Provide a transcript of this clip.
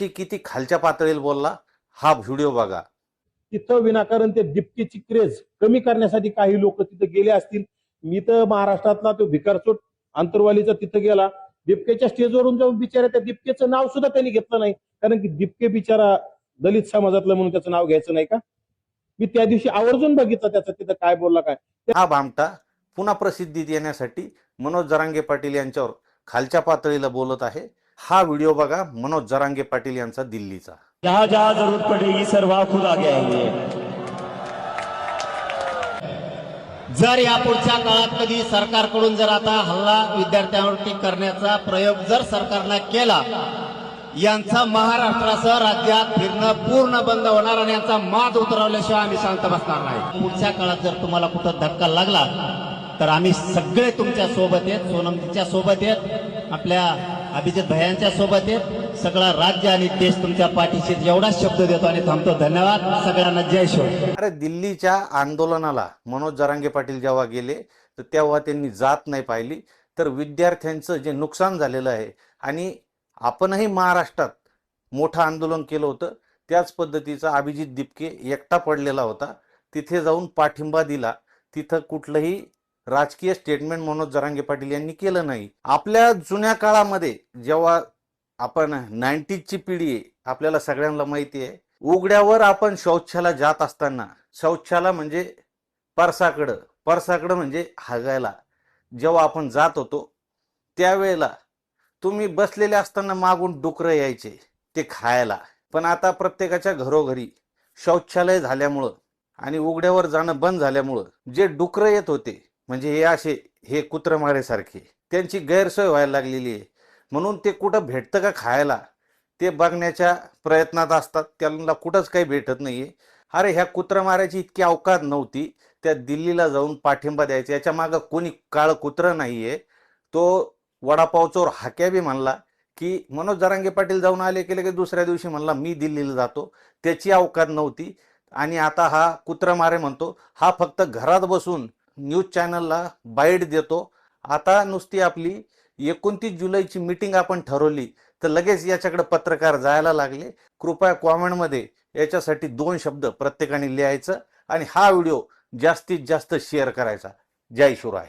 ती किती खालच्या पातळीला बोलला हा व्हिडिओ बघा। तिथं विनाकारण ते दिप्तीची क्रेज कमी करण्यासाठी काही लोक तिथे गेले असतील। मी तर महाराष्ट्रातला तो भिकारचोट आंतरवालीचा तिथे गेला, दिपकेच्या स्टेजवरून जाऊन बिचारा त्या दिपकेचं नाव सुद्धा त्यांनी घेतलं नाही, कारण की दिपके बिचारा दलित समाजातला म्हणून त्याचं नाव घ्यायचं नाही का? मी त्या दिवशी आवर्जून बघितलं त्याचं तिथं काय बोलला काय। हा भामटा पुन्हा प्रसिद्धीत येण्यासाठी मनोज जरांगे पाटील यांच्यावर खालच्या पातळीला बोलत आहे। हा व्हिडिओ बघा मनोज जरांगे पाटील यांचा दिल्लीचा। जहां जहां जरूरत पड़ेगी सर वहां खुद आगे आएंगे। जर यापुढच्या काळात कधी सरकारकडून जर आता हल्ला विद्यार्थ्यांवरती करण्याचा प्रयोग जर सरकारने केला, यांचा महाराष्ट्रासह राज्यात फिरणं पूर्ण बंद होणार आणि यांचा माज उतरवल्याशिवाय आम्ही शांत बसणार नाही। पुढच्या काळात जर तुम्हाला कुठं धक्का लागला तर आम्ही सगळे तुमच्या सोबत आहेत, सोनमच्या सोबत आहेत, आपल्या अभिजित भैयांच्या सोबत आहेत, सगळा राज्य आणि देश तुमच्या पाठीशी। एवढा शब्द देतो आणि थांबतो। धन्यवाद सगळ्यांना, जय शिवराय। अरे दिल्लीच्या आंदोलनाला मनोज जरांगे पाटील जेव्हा गेले तर तेव्हा त्यांनी जात नाही पाहिली, तर विद्यार्थ्यांचं जे नुकसान झालेलं आहे आणि आपणही महाराष्ट्रात मोठं आंदोलन केलं होतं त्याच पद्धतीचा अभिजित दिपके एकटा पडलेला होता, तिथे जाऊन पाठिंबा दिला। तिथं कुठलंही राजकीय स्टेटमेंट मनोज जरांगे पाटील यांनी केलं नाही। आपल्या जुन्या काळामध्ये जेव्हा आपण 90ची पिढी आहे, आपल्याला सगळ्यांना माहिती आहे, उघड्यावर आपण शौचाला जात असताना, शौचाला म्हणजे परसाकडं म्हणजे हागायला जेव्हा आपण जात होतो त्यावेळेला तुम्ही बसलेले असताना मागून डुकरं यायचे ते खायला। पण आता प्रत्येकाच्या घरोघरी शौचालय झाल्यामुळं आणि उघड्यावर जाणं बंद झाल्यामुळं जे डुकरं येत होते म्हणजे हे कुत्रमारेसारखे, त्यांची गैरसोय व्हायला लागलेली आहे। म्हणून ते कुठं भेटतं का खायला ते बघण्याच्या प्रयत्नात असतात, त्यांना कुठंच काही भेटत नाहीये। अरे ह्या कुत्रमाऱ्याची इतकी अवकात नव्हती त्या दिल्लीला जाऊन पाठिंबा द्यायचा। याच्या मागं कोणी काळ कुत्रं नाहीये। तो वडापावचोर हाक्या बी म्हणला की मनोज जरांगे पाटील जाऊन आले केले की दुसऱ्या दिवशी म्हणला मी दिल्लीला जातो, त्याची अवकात नव्हती। आणि आता हा कुत्रमारे म्हणतो, हा फक्त घरात बसून न्यूज चॅनलला बाईट देतो। आता नुसती आपली 29 जुलैची मीटिंग आपण ठरवली तर लगेच याच्याकडे पत्रकार जायला लागले। कृपया कॉमेंटमध्ये याच्यासाठी 2 शब्द प्रत्येकाने लिहायचं आणि हा व्हिडिओ जास्तीत जास्त शेअर करायचा। जय शिवराय।